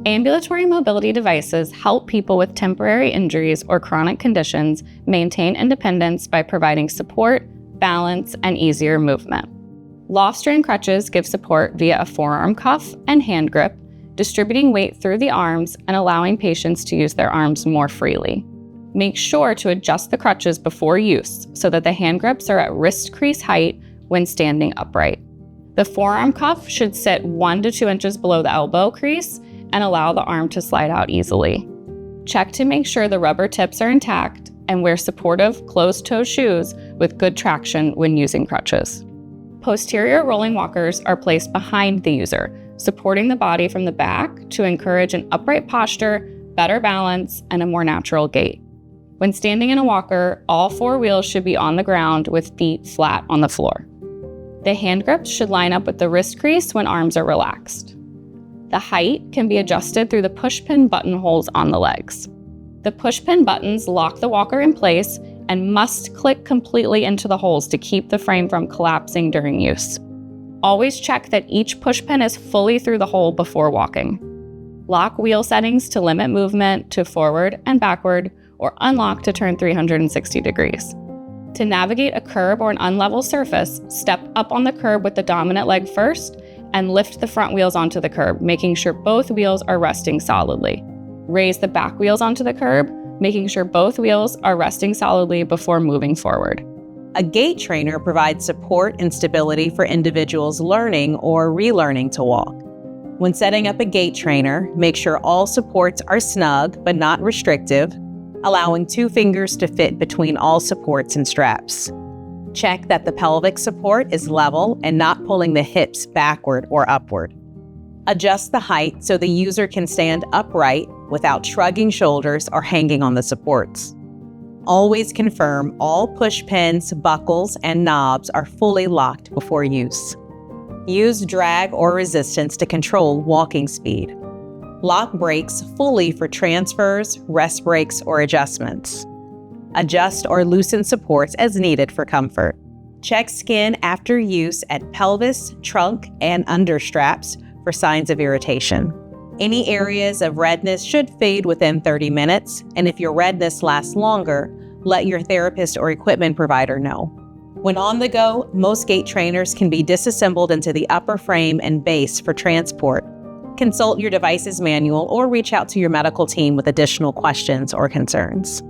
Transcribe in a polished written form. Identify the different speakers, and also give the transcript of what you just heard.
Speaker 1: Ambulatory mobility devices help people with temporary injuries or chronic conditions maintain independence by providing support, balance, and easier movement. Lofstrand Crutches give support via a forearm cuff and hand grip, distributing weight through the arms and allowing patients to use their arms more freely. Make sure to adjust the crutches before use so that the hand grips are at wrist crease height when standing upright. The forearm cuff should sit 1 to 2 inches below the elbow crease and allow the arm to slide out easily. Check to make sure the rubber tips are intact and wear supportive closed-toe shoes with good traction when using crutches. Posterior rolling walkers are placed behind the user, supporting the body from the back to encourage an upright posture, better balance, and a more natural gait. When standing in a walker, all 4 wheels should be on the ground with feet flat on the floor. The hand grips should line up with the wrist crease when arms are relaxed. The height can be adjusted through the pushpin buttonholes on the legs. The pushpin buttons lock the walker in place and must click completely into the holes to keep the frame from collapsing during use. Always check that each pushpin is fully through the hole before walking. Lock wheel settings to limit movement to forward and backward, or unlock to turn 360 degrees. To navigate a curb or an unlevel surface, step up on the curb with the dominant leg first and lift the front wheels onto the curb, making sure both wheels are resting solidly. Raise the back wheels onto the curb, making sure both wheels are resting solidly before moving forward.
Speaker 2: A gait trainer provides support and stability for individuals learning or relearning to walk. When setting up a gait trainer, make sure all supports are snug but not restrictive, allowing 2 fingers to fit between all supports and straps. Check that the pelvic support is level and not pulling the hips backward or upward. Adjust the height so the user can stand upright without shrugging shoulders or hanging on the supports. Always confirm all push pins, buckles, and knobs are fully locked before use. Use drag or resistance to control walking speed. Lock brakes fully for transfers, rest breaks, or adjustments. Adjust or loosen supports as needed for comfort. Check skin after use at pelvis, trunk, and under straps for signs of irritation. Any areas of redness should fade within 30 minutes, and if your redness lasts longer, let your therapist or equipment provider know. When on the go, most gait trainers can be disassembled into the upper frame and base for transport. Consult your device's manual or reach out to your medical team with additional questions or concerns.